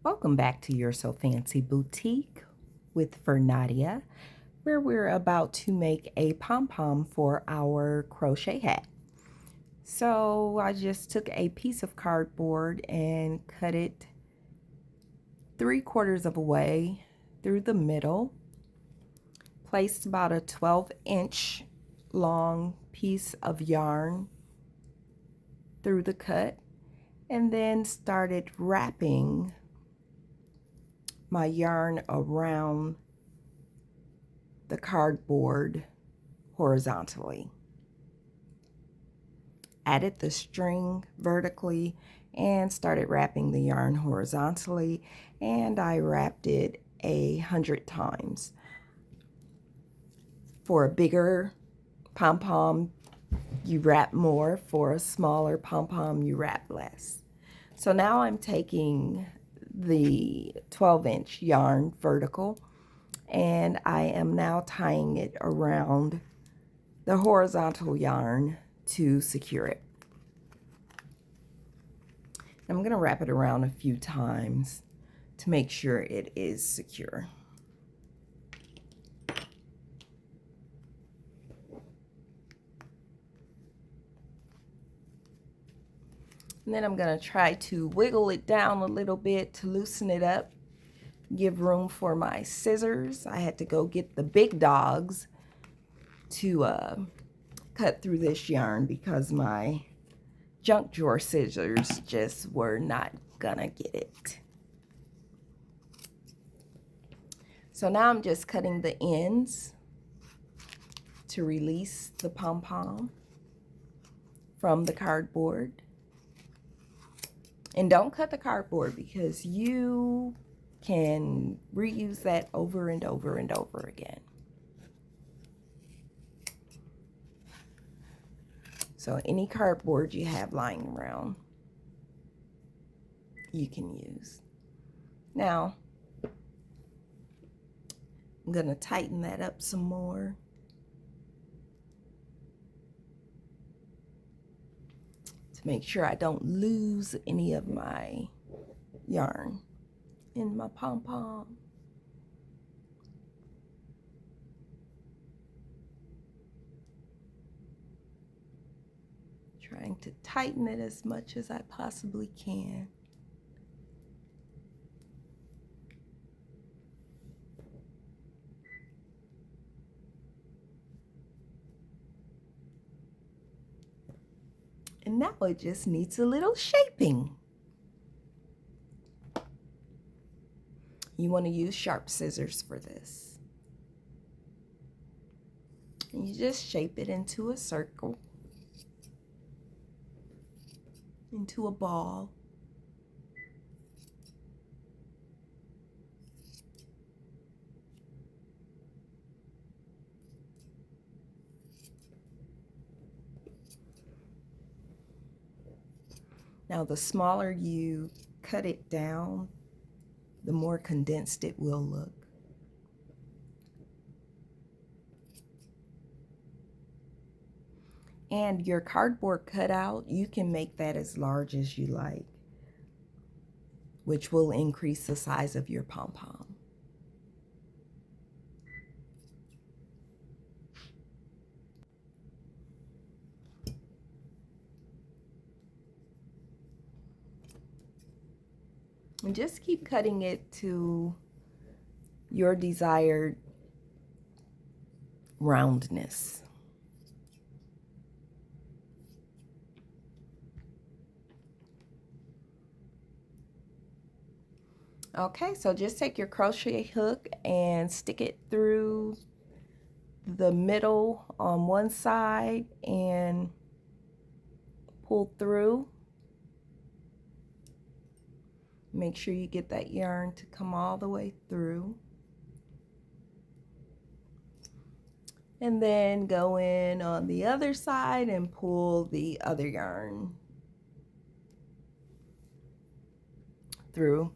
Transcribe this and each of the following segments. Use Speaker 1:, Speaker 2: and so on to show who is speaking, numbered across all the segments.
Speaker 1: Welcome back to Your So Fancy Boutique with Nadia, where we're about to make a pom-pom for our crochet hat. So I just took a piece of cardboard and cut it 3/4 of a way through the middle, placed about a 12-inch long piece of yarn through the cut, and then started wrapping my yarn around the cardboard horizontally. Added the string vertically and started wrapping the yarn horizontally, and I wrapped it 100 times. For a bigger pom-pom, you wrap more. For a smaller pom-pom, you wrap less. So now I'm taking the 12-inch yarn vertical, and I am now tying it around the horizontal yarn to secure it. I'm going to wrap it around a few times to make sure it is secure. And then I'm going to try to wiggle it down a little bit to loosen it up, give room for my scissors. I had to go get the big dogs to cut through this yarn because my junk drawer scissors just were not gonna get it. So now I'm just cutting the ends to release the pom-pom from the cardboard. And don't cut the cardboard because you can reuse that over and over and over again. So any cardboard you have lying around, you can use. Now, I'm going to tighten that up some more. To make sure I don't lose any of my yarn in my pom-pom. Trying to tighten it as much as I possibly can. And now it just needs a little shaping. You want to use sharp scissors for this. And you just shape it into a circle, into a ball. Now, the smaller you cut it down, the more condensed it will look. And your cardboard cutout, you can make that as large as you like, which will increase the size of your pom-pom. And just keep cutting it to your desired roundness. Okay, so just take your crochet hook and stick it through the middle on one side and pull through. Make sure you get that yarn to come all the way through. And then go in on the other side and pull the other yarn through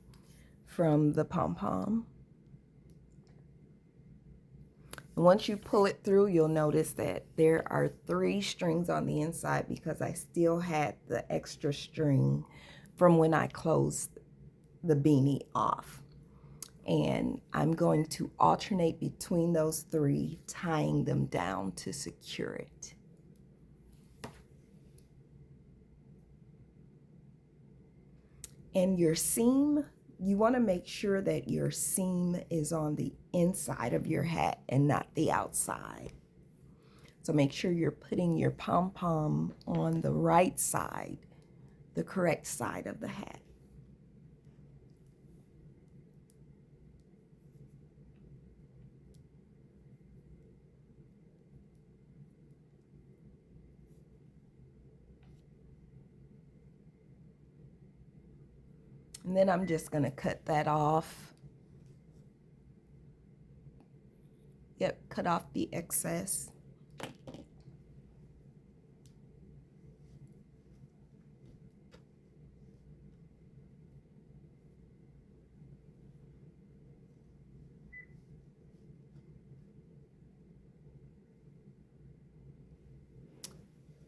Speaker 1: from the pom-pom. Once you pull it through, you'll notice that there are 3 strings on the inside because I still had the extra string from when I closed the beanie off. And I'm going to alternate between those three, tying them down to secure it. And your seam, you want to make sure that your seam is on the inside of your hat and not the outside. So make sure you're putting your pom-pom on the right side, the correct side of the hat. And then I'm just going to cut that off. Yep, cut off the excess.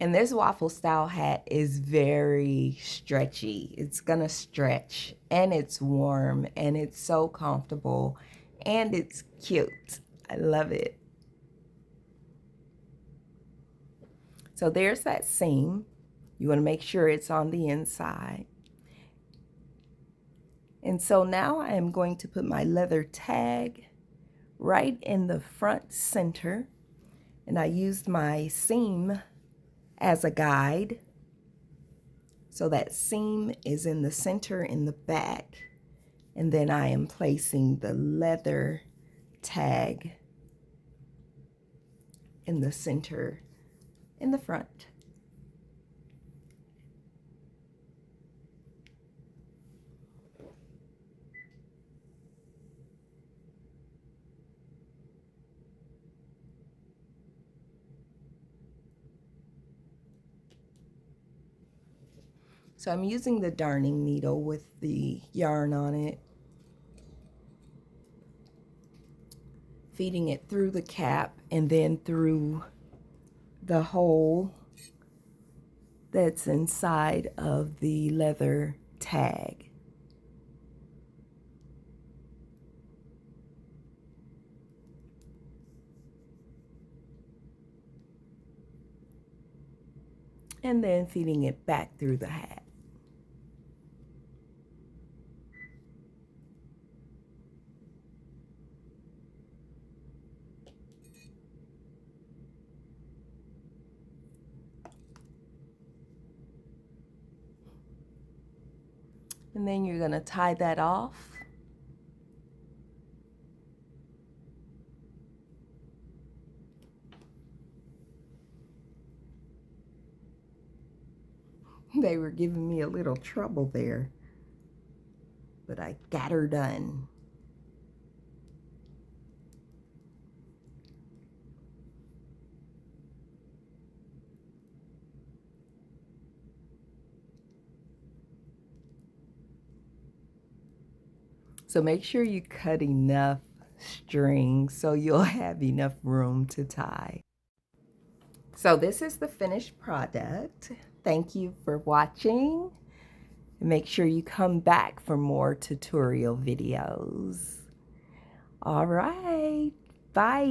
Speaker 1: And this waffle style hat is very stretchy. It's gonna stretch, and it's warm, and it's so comfortable, and it's cute. I love it. So there's that seam. You wanna make sure it's on the inside. And so now I am going to put my leather tag right in the front center. And I used my seam as a guide. So that seam is in the center in the back. And then I am placing the leather tag in the center in the front. So I'm using the darning needle with the yarn on it, feeding it through the cap and then through the hole that's inside of the leather tag. And then feeding it back through the hat. And then you're going to tie that off. They were giving me a little trouble there, but I got her done. So make sure you cut enough string so you'll have enough room to tie. So this is the finished product. Thank you for watching. Make sure you come back for more tutorial videos. All right, bye.